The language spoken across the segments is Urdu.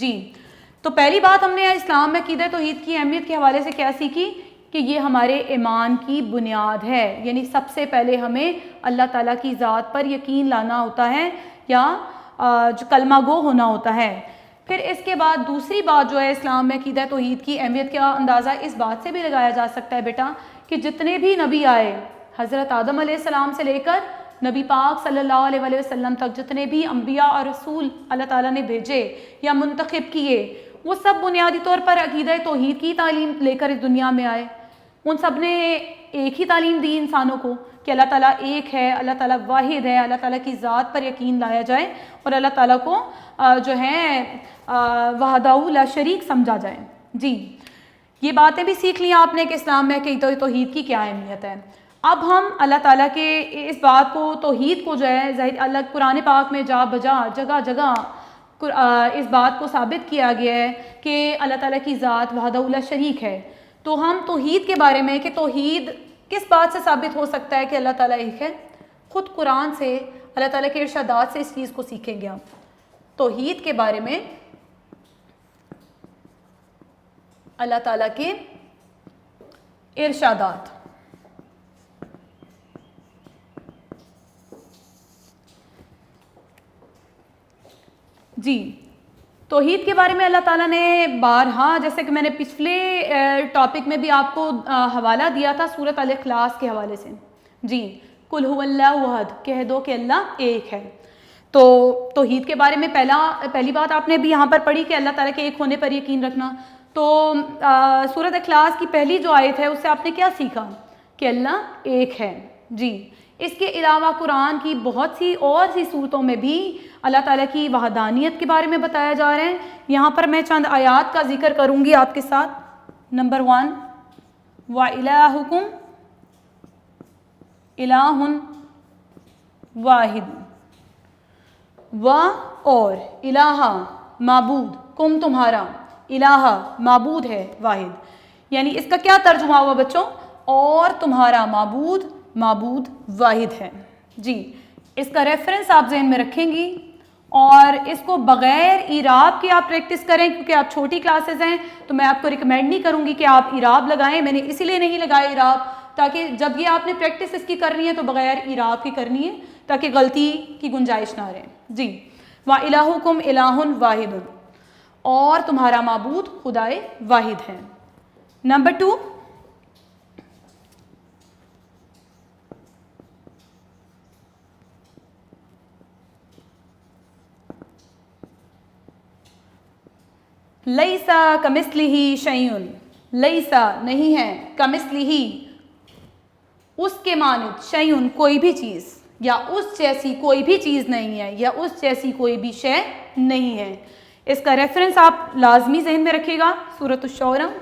جی تو پہلی بات ہم نے اسلام میں عقیدہ توحید کی اہمیت کے حوالے سے کیا سیکھی کہ یہ ہمارے ایمان کی بنیاد ہے، یعنی سب سے پہلے ہمیں اللہ تعالیٰ کی ذات پر یقین لانا ہوتا ہے یا جو کلمہ گو ہونا ہوتا ہے۔ پھر اس کے بعد دوسری بات جو ہے اسلام میں عقیدہ توحید کی اہمیت کا اندازہ اس بات سے بھی لگایا جا سکتا ہے بیٹا کہ جتنے بھی نبی آئے حضرت آدم علیہ السلام سے لے کر نبی پاک صلی اللہ علیہ وآلہ وسلم تک جتنے بھی انبیاء اور رسول اللہ تعالیٰ نے بھیجے یا منتخب کیے، وہ سب بنیادی طور پر عقیدہ توحید کی تعلیم لے کر اس دنیا میں آئے۔ ان سب نے ایک ہی تعلیم دی انسانوں کو کہ اللہ تعالیٰ ایک ہے، اللہ تعالیٰ واحد ہے، اللہ تعالیٰ کی ذات پر یقین لایا جائے اور اللہ تعالیٰ کو جو ہے وحدہ لا شریک سمجھا جائے۔ جی یہ باتیں بھی سیکھ لیں آپ نے کہ اسلام میں عقیدہ توحید کی کیا اہمیت ہے۔ اب ہم اللہ تعالیٰ کے اس بات کو توحید کو جو ہے ظاہر اللہ قرآن پاک میں جا بجا جگہ جگہ اس بات کو ثابت کیا گیا ہے کہ اللہ تعالیٰ کی ذات وحدہ لا شریک ہے، تو ہم توحید کے بارے میں کہ توحید کس بات سے ثابت ہو سکتا ہے کہ اللہ تعالیٰ ایک ہے، خود قرآن سے اللہ تعالیٰ کے ارشادات سے اس چیز کو سیکھیں گے ہم۔ توحید کے بارے میں اللہ تعالیٰ کے ارشادات، جی توحید کے بارے میں اللہ تعالیٰ نے بارہا، جیسے کہ میں نے پچھلے ٹاپک میں بھی آپ کو حوالہ دیا تھا سورۃ الاخلاص کے حوالے سے، جی قل هو اللہ احد، کہہ دو کہ اللہ ایک ہے۔ تو توحید کے بارے میں پہلی بات آپ نے بھی یہاں پر پڑھی کہ اللہ تعالیٰ کے ایک ہونے پر یقین رکھنا۔ تو سورۃ اخلاص کی پہلی جو آیت ہے اس سے آپ نے کیا سیکھا کہ اللہ ایک ہے۔ جی اس کے علاوہ قرآن کی بہت سی اور سی صورتوں میں بھی اللہ تعالیٰ کی وحدانیت کے بارے میں بتایا جا رہا ہے۔ یہاں پر میں چند آیات کا ذکر کروں گی آپ کے ساتھ۔ نمبر 1 وَإِلَٰهُكُمْ إِلَٰهٌ وَاحِدٌ، اور الہ معبود، کم تمہارا، الہ معبود ہے واحد، یعنی اس کا کیا ترجمہ ہوا بچوں؟ اور تمہارا معبود واحد ہے۔ جی اس کا ریفرنس آپ ذہن میں رکھیں گی اور اس کو بغیر اعراب کے آپ پریکٹس کریں، کیونکہ آپ چھوٹی کلاسز ہیں تو میں آپ کو ریکمینڈ نہیں کروں گی کہ آپ اعراب لگائیں۔ میں نے اسی لیے نہیں لگایا اعراب تاکہ جب یہ آپ نے پریکٹس اس کی کرنی ہے تو بغیر اعراب کی کرنی ہے تاکہ غلطی کی گنجائش نہ رہے۔ جی وَإِلَٰهُكُمْ إِلَٰهٌ وَاحِدٌ، اور تمہارا معبود خدائے واحد ہے۔ نمبر 2 لیسا کمثلہ شیء، لیسا نہیں ہے، کمثلہ اس کے مانند، شیء کوئی بھی چیز، یا اس جیسی کوئی بھی چیز نہیں ہے، یا اس جیسی کوئی بھی شے نہیں ہے۔ اس کا ریفرنس آپ لازمی ذہن میں رکھیے گا، سورۃ الشعراء۔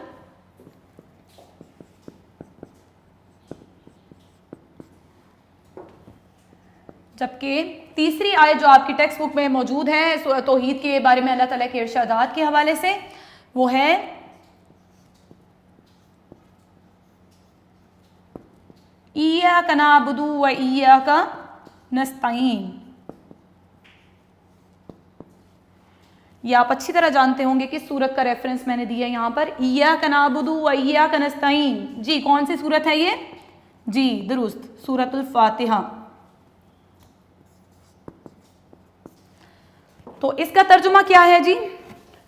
جبکہ تیسری آیت جو آپ کی ٹیکسٹ بک میں موجود ہے توحید کے بارے میں اللہ تعالیٰ کے ارشادات کے حوالے سے، وہ ہے ایاک نعبد و ایاک نستعین۔ یہ آپ اچھی طرح جانتے ہوں گے کہ سورت کا ریفرنس میں نے دیا یہاں پر، ایاک نعبد و ایاک نستعین۔ جی کون سی سورت ہے یہ؟ جی درست، سورۃ الفاتحہ۔ تو اس کا ترجمہ کیا ہے جی؟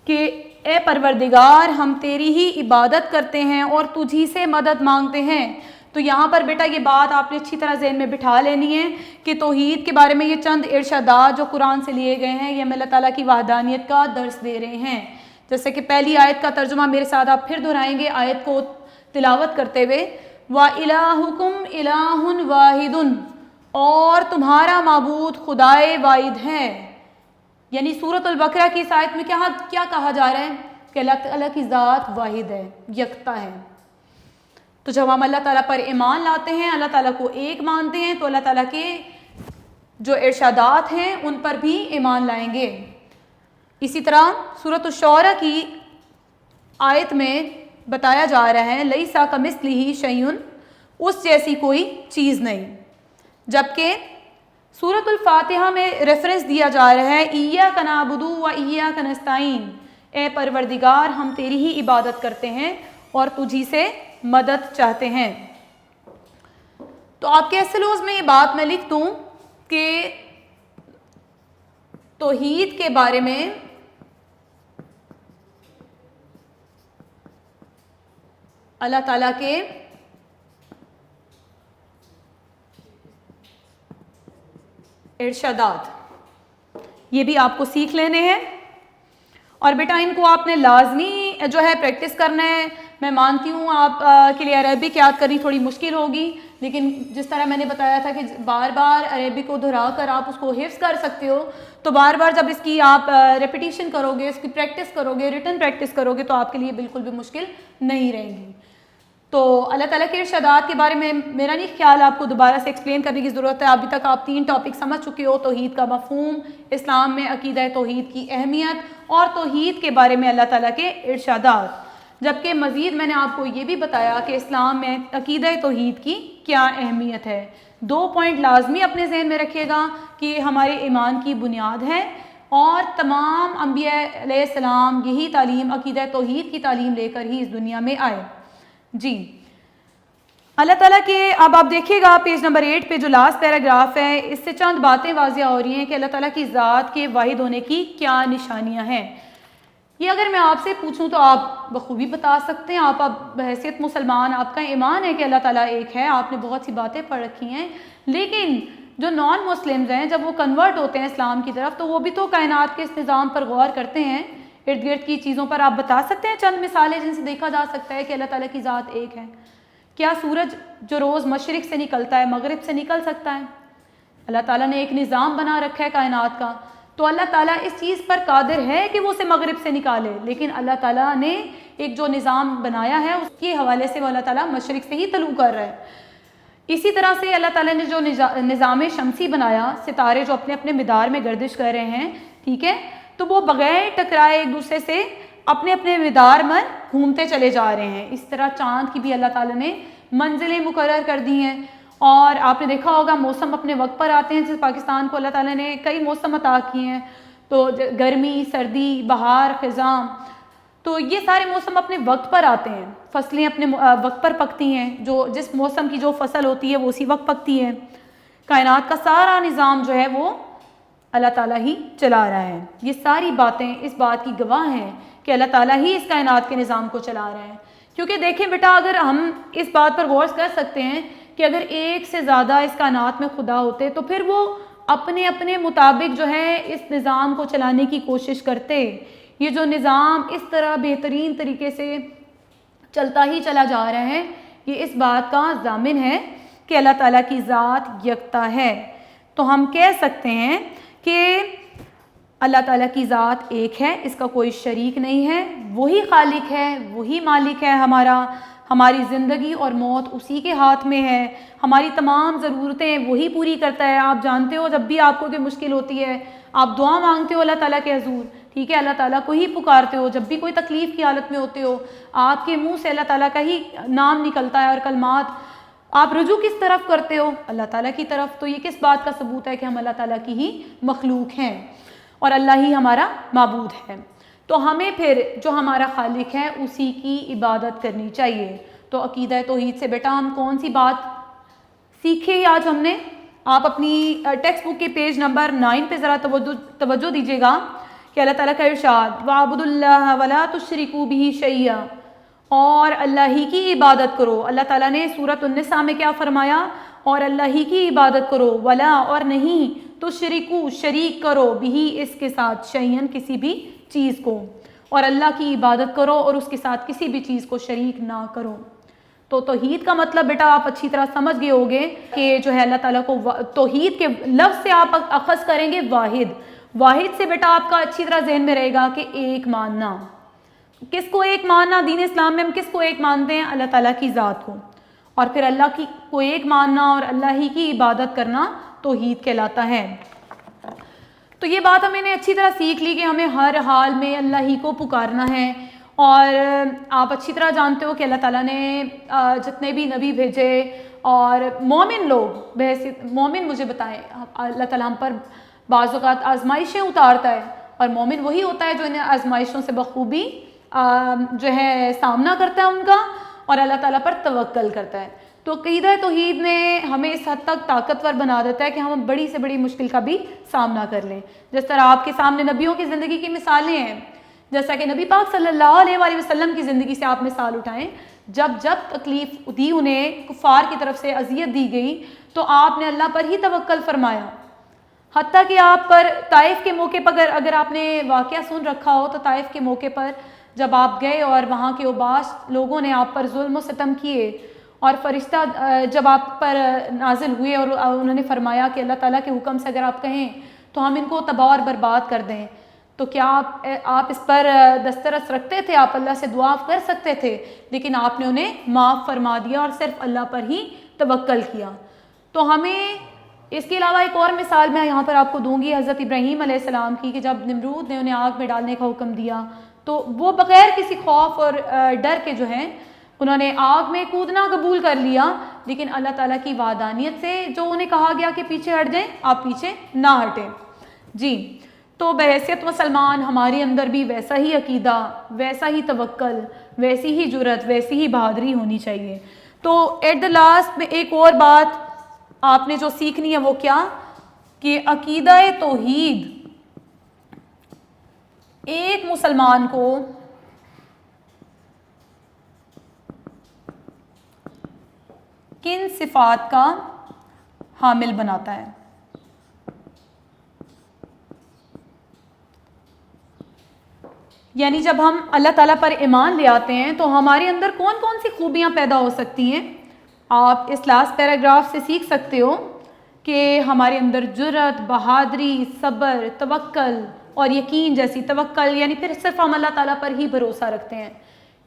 کہ اے پروردگار ہم تیری ہی عبادت کرتے ہیں اور تجھی سے مدد مانگتے ہیں۔ تو یہاں پر بیٹا یہ بات آپ نے اچھی طرح ذہن میں بٹھا لینی ہے کہ توحید کے بارے میں یہ چند ارشادات جو قرآن سے لیے گئے ہیں یہ ہمیں اللہ تعالیٰ کی وحدانیت کا درس دے رہے ہیں۔ جیسے کہ پہلی آیت کا ترجمہ میرے ساتھ آپ پھر دہرائیں گے آیت کو تلاوت کرتے ہوئے، وَإِلَٰهُكُمْ إِلَٰهٌ وَاحِدٌ، اور تمہارا معبود خدائے واحد ہے۔ یعنی سورۃ البقرہ کی اس آیت میں کیا کہا جا رہا ہے کہ اللہ تعالیٰ کی ذات واحد ہے، یکتا ہے۔ تو جب ہم اللہ تعالیٰ پر ایمان لاتے ہیں، اللہ تعالیٰ کو ایک مانتے ہیں، تو اللہ تعالیٰ کے جو ارشادات ہیں ان پر بھی ایمان لائیں گے۔ اسی طرح سورۃ الشعراء کی آیت میں بتایا جا رہا ہے لیسا کمثلہ شیء، اس جیسی کوئی چیز نہیں۔ جبکہ سورۃ الفاتحہ میں ریفرنس دیا جا رہا ہے ایاک نعبد و ایاک نستعین، اے پروردگار ہم تیری ہی عبادت کرتے ہیں اور تجھی سے مدد چاہتے ہیں۔ تو آپ کے SLOs میں یہ بات میں لکھ دوں کہ توحید کے بارے میں اللہ تعالیٰ کے ارشادات یہ بھی آپ کو سیکھ لینے ہیں، اور بیٹا ان کو آپ نے لازمی جو ہے پریکٹس کرنا ہے۔ میں مانتی ہوں آپ کے لیے عربک یاد کرنی تھوڑی مشکل ہوگی، لیکن جس طرح میں نے بتایا تھا کہ بار بار عربک کو دہرا کر آپ اس کو حفظ کر سکتے ہو، تو بار بار جب اس کی آپ ریپیٹیشن کرو گے، اس کی پریکٹس کرو گے، ریٹن پریکٹس کرو گے، تو آپ کے لیے بالکل بھی مشکل نہیں رہیں گی۔ تو اللہ تعالیٰ کے ارشادات کے بارے میں میرا نہیں خیال آپ کو دوبارہ سے ایکسپلین کرنے کی ضرورت ہے، ابھی تک آپ 3 ٹاپک سمجھ چکے ہو: توحید کا مفہوم، اسلام میں عقیدہ توحید کی اہمیت، اور توحید کے بارے میں اللہ تعالیٰ کے ارشادات۔ جبکہ مزید میں نے آپ کو یہ بھی بتایا کہ اسلام میں عقیدہ توحید کی کیا اہمیت ہے۔ 2 پوائنٹ لازمی اپنے ذہن میں رکھیے گا کہ ہمارے ایمان کی بنیاد ہے، اور تمام انبیاء علیہ السلام یہی تعلیم، عقیدہ توحید کی تعلیم لے کر ہی اس دنیا میں آئے۔ جی اللہ تعالیٰ کے اب آپ دیکھیے گا پیج نمبر 8 پہ جو لاسٹ پیراگراف ہے، اس سے چند باتیں واضح ہو رہی ہیں کہ اللہ تعالیٰ کی ذات کے واحد ہونے کی کیا نشانیاں ہیں۔ یہ اگر میں آپ سے پوچھوں تو آپ بخوبی بتا سکتے ہیں، آپ بحیثیت مسلمان آپ کا ایمان ہے کہ اللہ تعالیٰ ایک ہے، آپ نے بہت سی باتیں پڑھ رکھی ہیں، لیکن جو نان مسلمز ہیں جب وہ کنورٹ ہوتے ہیں اسلام کی طرف تو وہ بھی تو کائنات کے اس نظام پر غور کرتے ہیں، ارد گرد کی چیزوں پر۔ آپ بتا سکتے ہیں چند مثالیں جن سے دیکھا جا سکتا ہے کہ اللہ تعالیٰ کی ذات ایک ہے؟ کیا سورج جو روز مشرق سے نکلتا ہے مغرب سے نکل سکتا ہے؟ اللہ تعالیٰ نے ایک نظام بنا رکھا ہے کائنات کا، تو اللہ تعالیٰ اس چیز پر قادر ہے کہ وہ اسے مغرب سے نکالے، لیکن اللہ تعالیٰ نے ایک جو نظام بنایا ہے اس کے حوالے سے وہ اللہ تعالیٰ مشرق سے ہی طلوع کر رہا ہے۔ اسی طرح سے اللہ تعالیٰ نے جو نظام شمسی بنایا، ستارے جو اپنے اپنے مدار میں گردش کر رہے ہیں، ٹھیک ہے، تو وہ بغیر ٹکرائے ایک دوسرے سے اپنے اپنے مدار میں گھومتے چلے جا رہے ہیں۔ اس طرح چاند کی بھی اللہ تعالیٰ نے منزلیں مقرر کر دی ہیں، اور آپ نے دیکھا ہوگا موسم اپنے وقت پر آتے ہیں، جیسے پاکستان کو اللہ تعالیٰ نے کئی موسم عطا کیے ہیں، تو گرمی، سردی، بہار، خزاں، تو یہ سارے موسم اپنے وقت پر آتے ہیں، فصلیں اپنے وقت پر پکتی ہیں، جو جس موسم کی جو فصل ہوتی ہے وہ اسی وقت پکتی ہے۔ کائنات کا سارا نظام جو ہے وہ اللہ تعالیٰ ہی چلا رہا ہے۔ یہ ساری باتیں اس بات کی گواہ ہیں کہ اللہ تعالیٰ ہی اس کائنات کے نظام کو چلا رہا ہے۔ کیونکہ دیکھیں بیٹا، اگر ہم اس بات پر غور کر سکتے ہیں کہ اگر ایک سے زیادہ اس کائنات میں خدا ہوتے تو پھر وہ اپنے اپنے مطابق جو ہے اس نظام کو چلانے کی کوشش کرتے۔ یہ جو نظام اس طرح بہترین طریقے سے چلتا ہی چلا جا رہا ہے، یہ اس بات کا ضامن ہے کہ اللہ تعالیٰ کی ذات یکتا ہے۔ تو ہم کہہ سکتے ہیں کہ اللہ تعالیٰ کی ذات ایک ہے، اس کا کوئی شریک نہیں ہے، وہی خالق ہے، وہی مالک ہے ہماری زندگی اور موت اسی کے ہاتھ میں ہے، ہماری تمام ضرورتیں وہی پوری کرتا ہے۔ آپ جانتے ہو جب بھی آپ کو کوئی مشکل ہوتی ہے آپ دعا مانگتے ہو اللہ تعالیٰ کے حضور، ٹھیک ہے، اللہ تعالیٰ کو ہی پکارتے ہو، جب بھی کوئی تکلیف کی حالت میں ہوتے ہو آپ کے منہ سے اللہ تعالیٰ کا ہی نام نکلتا ہے اور کلمات، آپ رجوع کس طرف کرتے ہو؟ اللہ تعالیٰ کی طرف۔ تو یہ کس بات کا ثبوت ہے کہ ہم اللہ تعالیٰ کی ہی مخلوق ہیں اور اللہ ہی ہمارا معبود ہے۔ تو ہمیں پھر جو ہمارا خالق ہے اسی کی عبادت کرنی چاہیے۔ تو عقیدہ توحید سے بیٹا ہم کون سی بات سیکھے آج ہم نے؟ آپ اپنی ٹیکسٹ بک کے پیج نمبر 9 پہ ذرا توجہ دیجیے گا کہ اللہ تعالیٰ کا ارشاد وَاعْبُدُوا اللَّهَ وَلَا تُشْرِكُوا بِهِ شَيْئًا، اور اللہ ہی کی عبادت کرو۔ اللہ تعالیٰ نے سورۃ النساء میں کیا فرمایا؟ اور اللہ ہی کی عبادت کرو، ولا اور نہیں، تشرکو شریک کرو، بھی اس کے ساتھ، شیئن کسی بھی چیز کو، اور اللہ کی عبادت کرو اور اس کے ساتھ کسی بھی چیز کو شریک نہ کرو۔ تو توحید کا مطلب بیٹا آپ اچھی طرح سمجھ گئے ہوگے کہ جو ہے اللہ تعالیٰ کو توحید کے لفظ سے آپ اخذ کریں گے واحد۔ واحد سے بیٹا آپ کا اچھی طرح ذہن میں رہے گا کہ ایک ماننا۔ کس کو ایک ماننا؟ دین اسلام میں ہم کس کو ایک مانتے ہیں؟ اللہ تعالیٰ کی ذات کو، اور پھر اللہ کی کو ایک ماننا اور اللہ ہی کی عبادت کرنا توحید کہلاتا ہے۔ تو یہ بات ہمیں نے اچھی طرح سیکھ لی کہ ہمیں ہر حال میں اللہ ہی کو پکارنا ہے، اور آپ اچھی طرح جانتے ہو کہ اللہ تعالیٰ نے جتنے بھی نبی بھیجے اور مومن لوگ مومن مجھے بتائیں، اللہ تعالیٰ ہم پر بعض اوقات آزمائشیں اتارتا ہے اور مومن وہی ہوتا ہے جو انہیں آزمائشوں سے بخوبی جو ہے سامنا کرتا ہے ان کا اور اللہ تعالیٰ پر توکل کرتا ہے. تو عقیدہ توحید نے ہمیں اس حد تک طاقتور بنا دیتا ہے کہ ہم بڑی سے بڑی مشکل کا بھی سامنا کر لیں. جس طرح آپ کے سامنے نبیوں کی زندگی کی مثالیں ہیں, جیسا کہ نبی پاک صلی اللہ علیہ وآلہ وسلم کی زندگی سے آپ مثال اٹھائیں, جب تکلیف دی انہیں, کفار کی طرف سے اذیت دی گئی, تو آپ نے اللہ پر ہی توکل فرمایا. حتیٰ کہ آپ پر طائف کے موقع پر اگر آپ نے واقعہ سن رکھا ہو تو طائف کے موقع پر جب آپ گئے اور وہاں کے اوباش لوگوں نے آپ پر ظلم و ستم کیے اور فرشتہ جب آپ پر نازل ہوئے اور انہوں نے فرمایا کہ اللہ تعالیٰ کے حکم سے اگر آپ کہیں تو ہم ان کو تباہ اور برباد کر دیں, تو کیا آپ اس پر دسترس رکھتے تھے؟ آپ اللہ سے دعا کر سکتے تھے, لیکن آپ نے انہیں معاف فرما دیا اور صرف اللہ پر ہی توکل کیا. تو ہمیں اس کے علاوہ ایک اور مثال میں یہاں پر آپ کو دوں گی حضرت ابراہیم علیہ السلام کی, کہ جب نمرود نے انہیں آگ میں ڈالنے کا حکم دیا تو وہ بغیر کسی خوف اور ڈر کے جو ہیں انہوں نے آگ میں کودنا قبول کر لیا, لیکن اللہ تعالیٰ کی وحدانیت سے جو انہیں کہا گیا کہ پیچھے ہٹ جائیں, آپ پیچھے نہ ہٹیں. جی, تو بحیثیت مسلمان ہمارے اندر بھی ویسا ہی عقیدہ, ویسا ہی توکل, ویسی ہی جرأت, ویسی ہی بہادری ہونی چاہیے. تو ایٹ دا لاسٹ میں ایک اور بات آپ نے جو سیکھنی ہے وہ کیا, کہ عقیدہ توحید ایک مسلمان کو کن صفات کا حامل بناتا ہے. یعنی جب ہم اللہ تعالیٰ پر ایمان لے آتے ہیں تو ہمارے اندر کون کون سی خوبیاں پیدا ہو سکتی ہیں. آپ اس لاسٹ پیراگراف سے سیکھ سکتے ہو کہ ہمارے اندر جرأت, بہادری, صبر, توکل اور یقین جیسی. توکل یعنی پھر صرف ہم اللہ تعالیٰ پر ہی بھروسہ رکھتے ہیں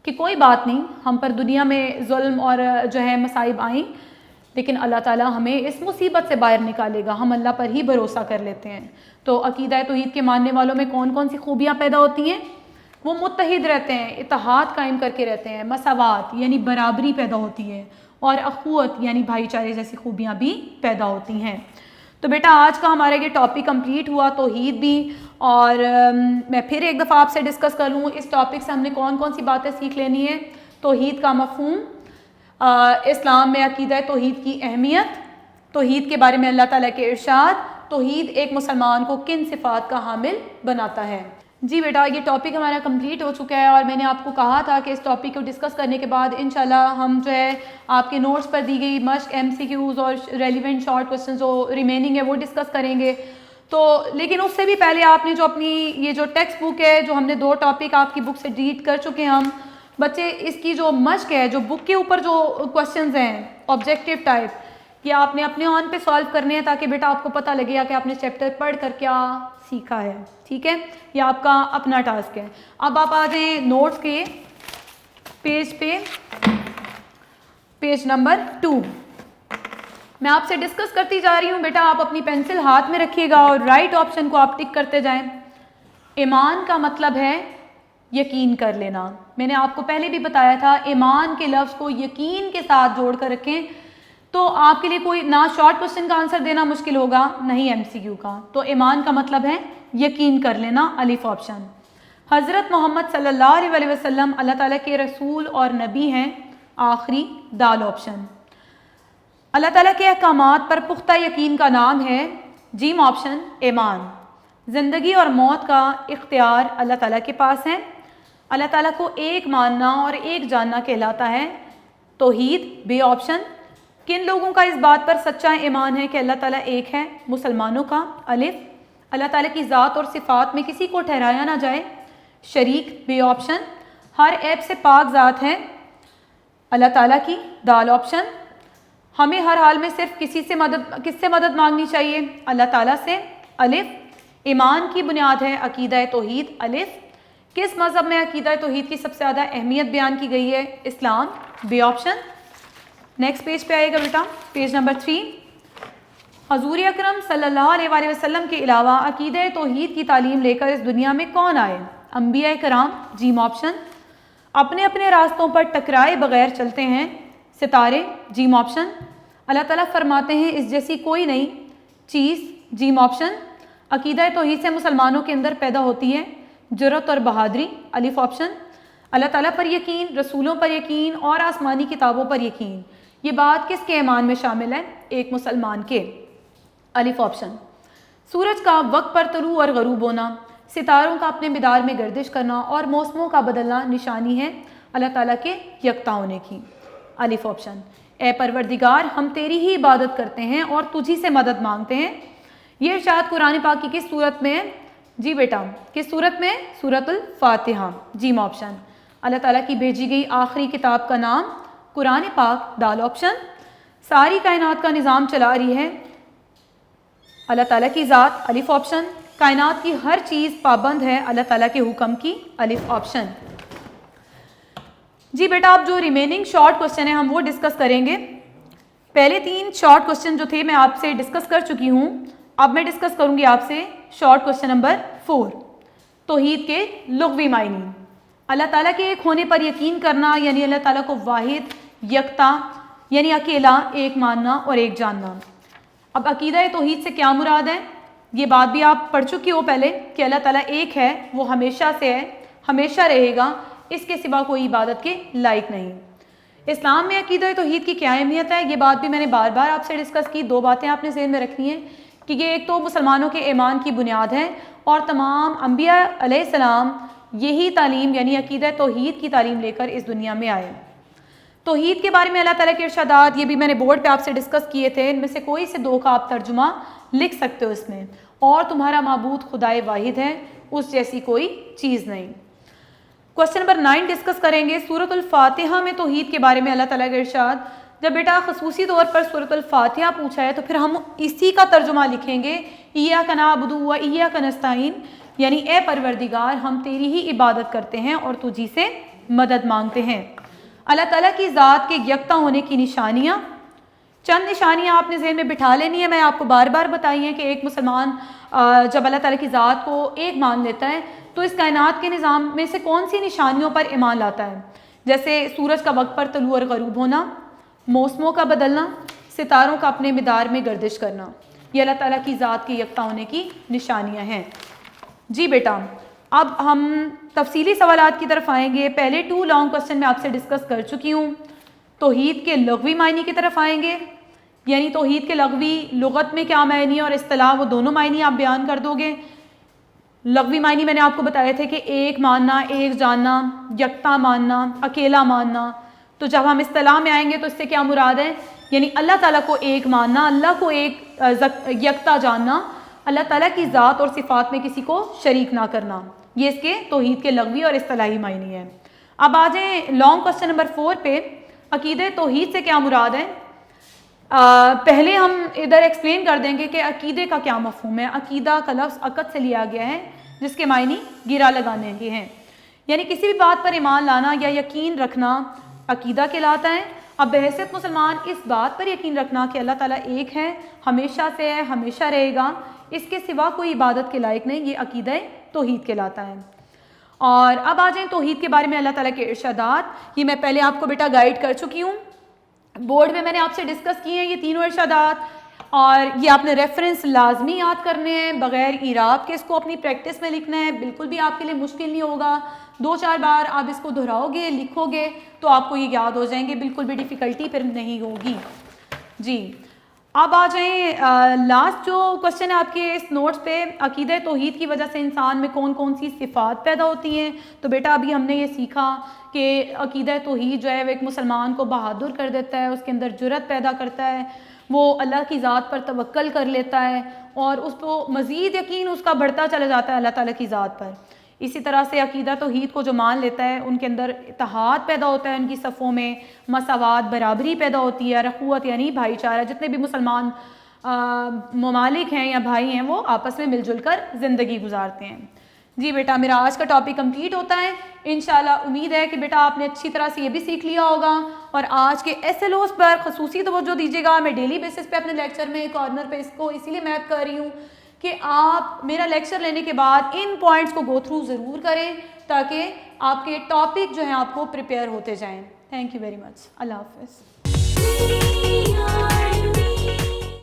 کہ کوئی بات نہیں, ہم پر دنیا میں ظلم اور جو ہے مصائب آئیں, لیکن اللہ تعالیٰ ہمیں اس مصیبت سے باہر نکالے گا, ہم اللہ پر ہی بھروسہ کر لیتے ہیں. تو عقیدہ توحید کے ماننے والوں میں کون کون سی خوبیاں پیدا ہوتی ہیں؟ وہ متحد رہتے ہیں, اتحاد قائم کر کے رہتے ہیں, مساوات یعنی برابری پیدا ہوتی ہے, اور اخوت یعنی بھائی چارے جیسی خوبیاں بھی پیدا ہوتی ہیں. تو بیٹا آج کا ہمارا یہ ٹاپک کمپلیٹ ہوا, توحید بھی. اور میں پھر ایک دفعہ آپ سے ڈسکس کر لوں اس ٹاپک سے ہم نے کون کون سی باتیں سیکھ لینی ہے. توحید کا مفہوم, اسلام میں عقیدہ توحید کی اہمیت, توحید کے بارے میں اللہ تعالیٰ کے ارشاد, توحید ایک مسلمان کو کن صفات کا حامل بناتا ہے. جی بیٹا, یہ ٹاپک ہمارا کمپلیٹ ہو چکا ہے, اور میں نے آپ کو کہا تھا کہ اس ٹاپک کو ڈسکس کرنے کے بعد انشاءاللہ ہم جو ہے آپ کے نوٹس پر دی گئی مشق, MCQs اور ریلیونٹ شارٹ کوسچنز جو ریمیننگ ہے وہ ڈسکس کریں گے. تو لیکن اس سے بھی پہلے آپ نے جو اپنی یہ جو ٹیکسٹ بک ہے, جو ہم نے 2 ٹاپک آپ کی بک سے ڈیلیٹ کر چکے ہیں ہم بچے, اس کی جو مشق ہے, جو بک کے اوپر جو کوسچنز ہیں آبجیکٹیو ٹائپ, یہ آپ نے اپنے آن پہ سالو کرنے ہیں تاکہ بیٹا آپ کو پتہ لگے گا کہ آپ نے چیپٹر پڑھ کر کیا سیکھا ہے. ٹھیک ہے, یہ آپ کا اپنا ٹاسک ہے. اب آپ آ جائیں نوٹس کے پیج پہ, پیج نمبر 2. میں آپ سے ڈسکس کرتی جا رہی ہوں بیٹا, آپ اپنی پینسل ہاتھ میں رکھیے گا اور رائٹ آپشن کو آپ ٹک کرتے جائیں. ایمان کا مطلب ہے یقین کر لینا. میں نے آپ کو پہلے بھی بتایا تھا, ایمان کے لفظ کو یقین کے ساتھ جوڑ کر رکھیں تو آپ کے لیے کوئی نہ شارٹ کوسچن کا آنسر دینا مشکل ہوگا, نہیں MCQ کا. تو ایمان کا مطلب ہے یقین کر لینا, الف آپشن. حضرت محمد صلی اللہ علیہ وسلم اللہ تعالیٰ کے رسول اور نبی ہیں, آخری دال آپشن. اللہ تعالیٰ کے احکامات پر پختہ یقین کا نام ہے, جیم آپشن, ایمان. زندگی اور موت کا اختیار اللہ تعالیٰ کے پاس ہے. اللہ تعالیٰ کو ایک ماننا اور ایک جاننا کہلاتا ہے, توحید, بی آپشن. کن لوگوں کا اس بات پر سچا ایمان ہے کہ اللہ تعالیٰ ایک ہے؟ مسلمانوں کا, الف. اللہ تعالیٰ کی ذات اور صفات میں کسی کو ٹھہرایا نہ جائے, شریک, بی آپشن. ہر عیب سے پاک ذات ہے اللہ تعالیٰ کی, دال آپشن. ہمیں ہر حال میں صرف کس سے مدد مانگنی چاہیے؟ اللہ تعالیٰ سے, الف. ایمان کی بنیاد ہے عقیدہ توحید, الف. کس مذہب میں عقیدہ توحید کی سب سے زیادہ اہمیت بیان کی گئی ہے؟ اسلام, بی آپشن. نیکسٹ پیج پہ آئے گا بیٹا, پیج نمبر 3. حضور اکرم صلی اللہ علیہ وآلہ وسلم کے علاوہ عقیدہ توحید کی تعلیم لے کر اس دنیا میں کون آئے؟ انبیاء کرام, جیم آپشن. اپنے اپنے راستوں پر ٹکرائے بغیر چلتے ہیں ستارے, جیم آپشن. اللہ تعالیٰ فرماتے ہیں اس جیسی کوئی نہیں چیز, جیم آپشن. عقیدہ توحید سے مسلمانوں کے اندر پیدا ہوتی ہے جرأت اور بہادری، الف آپشن۔ اللہ تعالیٰ پر یقین، رسولوں پر یقین اور آسمانی کتابوں پر یقین، یہ بات کس کے ایمان میں شامل ہے؟ ایک مسلمان کے، الف آپشن۔ سورج کا وقت پر طلوع اور غروب ہونا، ستاروں کا اپنے مدار میں گردش کرنا اور موسموں کا بدلنا نشانی ہے اللہ تعالیٰ کے یکتا ہونے کی، الف آپشن۔ اے پروردگار ہم تیری ہی عبادت کرتے ہیں اور تجھی سے مدد مانگتے ہیں، یہ ارشاد قرآن پاک کی کس صورت میں ہے؟ جی بیٹا کس صورت میں؟ سورۃ الفاتحہ، جیم آپشن۔ اللہ تعالیٰ کی بھیجی گئی آخری کتاب کا نام قرآن پاک، دال آپشن۔ ساری کائنات کا نظام چلا رہی ہے اللہ تعالیٰ کی ذات، الف آپشن۔ کائنات کی ہر چیز پابند ہے اللہ تعالیٰ کے حکم کی، الف آپشن۔ جی بیٹا اب جو ریمیننگ شارٹ کوسچن ہیں ہم وہ ڈسکس کریں گے۔ پہلے 3 شارٹ کوسچن جو تھے میں آپ سے ڈسکس کر چکی ہوں، اب میں ڈسکس کروں گی آپ سے شارٹ کوسچن نمبر 4، توحید کے لغوی معنی۔ اللہ تعالیٰ کے ایک ہونے پر یقین کرنا یعنی اللہ تعالیٰ کو واحد، یکتا یعنی اکیلا، ایک ماننا اور ایک جاننا۔ اب عقیدہ توحید سے کیا مراد ہے؟ یہ بات بھی آپ پڑھ چکی ہو پہلے کہ اللہ تعالیٰ ایک ہے، وہ ہمیشہ سے ہے، ہمیشہ رہے گا، اس کے سوا کوئی عبادت کے لائق نہیں۔ اسلام میں عقیدہ توحید کی کیا اہمیت ہے؟ یہ بات بھی میں نے بار بار آپ سے ڈسکس کی۔ 2 باتیں آپ نے ذہن میں رکھنی ہیں کہ یہ ایک تو مسلمانوں کے ایمان کی بنیاد ہے اور تمام انبیاء علیہ السلام یہی تعلیم یعنی عقیدہ توحید کی تعلیم لے کر اس دنیا میں آئے۔ توحید کے بارے میں اللہ تعالیٰ کے ارشادات یہ بھی میں نے بورڈ پہ آپ سے ڈسکس کیے تھے، ان میں سے کوئی سے 2 کا آپ ترجمہ لکھ سکتے ہو اس میں۔ اور تمہارا معبود خدائے واحد ہے، اس جیسی کوئی چیز نہیں۔ کوسچن نمبر 9 ڈسکس کریں گے۔ سورۃ الفاتحہ میں توحید کے بارے میں اللہ تعالیٰ کے ارشاد، جب بیٹا خصوصی طور پر سورۃ الفاتحہ پوچھا ہے تو پھر ہم اسی کا ترجمہ لکھیں گے، ایاک نعبد و ایاک نستعین، یعنی اے پروردگار ہم تیری ہی عبادت کرتے ہیں اور تجھی سے مدد مانگتے ہیں۔ اللہ تعالیٰ کی ذات کے یکتا ہونے کی نشانیاں، چند نشانیاں آپ نے ذہن میں بٹھا لینی ہے، میں آپ کو بار بار بتائی ہیں کہ ایک مسلمان جب اللہ تعالیٰ کی ذات کو ایک مان لیتا ہے تو اس کائنات کے نظام میں سے کون سی نشانیوں پر ایمان لاتا ہے؟ جیسے سورج کا وقت پر طلوع اور غروب ہونا، موسموں کا بدلنا، ستاروں کا اپنے مدار میں گردش کرنا، یہ اللہ تعالیٰ کی ذات کے یکتا ہونے کی نشانیاں ہیں۔ جی بیٹا اب ہم تفصیلی سوالات کی طرف آئیں گے۔ پہلے 2 لانگ کوسچن میں آپ سے ڈسکس کر چکی ہوں۔ توحید کے لغوی معنی کی طرف آئیں گے، یعنی توحید کے لغوی لغت میں کیا معنی اور اصطلاح وہ دونوں معنی آپ بیان کر دو گے۔ لغوی معنی میں نے آپ کو بتایا تھے کہ ایک ماننا، ایک جاننا، یکتا ماننا، اکیلا ماننا۔ تو جب ہم اصطلاح میں آئیں گے تو اس سے کیا مراد ہے؟ یعنی اللہ تعالیٰ کو ایک ماننا، اللہ کو ایک یکتا جاننا، اللہ تعالیٰ کی ذات اور صفات میں کسی کو شریک نہ کرنا، یہ اس کے توحید کے لغوی اور اصطلاحی معنی ہے۔ اب آ جائیں لانگ کوسچن نمبر 4 پہ، عقیدہ توحید سے کیا مراد ہے؟ پہلے ہم ادھر ایکسپلین کر دیں گے کہ عقیدے کا کیا مفہوم ہے۔ عقیدہ کا لفظ عقد سے لیا گیا ہے جس کے معنی گرا لگانے کے ہیں، یعنی کسی بھی بات پر ایمان لانا یا یقین رکھنا عقیدہ کہلاتا ہے۔ اب بحیثیت مسلمان اس بات پر یقین رکھنا کہ اللہ تعالیٰ ایک ہے، ہمیشہ سے ہے، ہمیشہ رہے گا، اس کے سوا کوئی عبادت کے لائق نہیں، یہ عقیدہ توحید کہلاتا ہے۔ اور اب آ جائیں توحید کے بارے میں اللہ تعالیٰ کے ارشادات، یہ میں پہلے آپ کو بیٹا گائیڈ کر چکی ہوں، بورڈ میں نے آپ سے ڈسکس کیے ہیں یہ تینوں ارشادات، اور یہ آپ نے ریفرنس لازمی یاد کرنے ہیں بغیر اعراب کے، اس کو اپنی پریکٹس میں لکھنا ہے، بالکل بھی آپ کے لیے مشکل نہیں ہوگا، 2-4 بار آپ اس کو دہراؤ گے، لکھو گے تو آپ کو یہ یاد ہو جائیں گے، بالکل بھی ڈیفیکلٹی پھر نہیں ہوگی۔ جی اب آ جائیں لاسٹ جو کوسچن ہے آپ کے اس نوٹس پہ، عقیدہ توحید کی وجہ سے انسان میں کون کون سی صفات پیدا ہوتی ہیں۔ تو بیٹا ابھی ہم نے یہ سیکھا کہ عقیدہ توحید جو ہے وہ ایک مسلمان کو بہادر کر دیتا ہے، اس کے اندر جرأت پیدا کرتا ہے، وہ اللہ کی ذات پر توکل کر لیتا ہے اور اس کو مزید یقین اس کا بڑھتا چلا جاتا ہے اللہ تعالیٰ کی ذات پر۔ اسی طرح سے عقیدہ توحید کو جو مان لیتا ہے ان کے اندر اتحاد پیدا ہوتا ہے، ان کی صفوں میں مساوات، برابری پیدا ہوتی ہے، رخوت یعنی بھائی چارہ، جتنے بھی مسلمان ممالک ہیں یا بھائی ہیں وہ آپس میں مل جل کر زندگی گزارتے ہیں۔ جی بیٹا میرا آج کا ٹاپک کمپلیٹ ہوتا ہے، انشاءاللہ امید ہے کہ بیٹا آپ نے اچھی طرح سے یہ بھی سیکھ لیا ہوگا، اور آج کے SLOs پر خصوصی توجہ دیجیے گا۔ میں ڈیلی بیسس پہ اپنے لیکچر میں کارنر پہ اس کو اسی لیے میپ کر رہی ہوں کہ آپ میرا لیکچر لینے کے بعد ان پوائنٹس کو گو تھرو ضرور کریں تاکہ آپ کے ٹاپک جو ہیں آپ کو پریپیئر ہوتے جائیں۔ تھینک یو ویری مچ، اللہ حافظ۔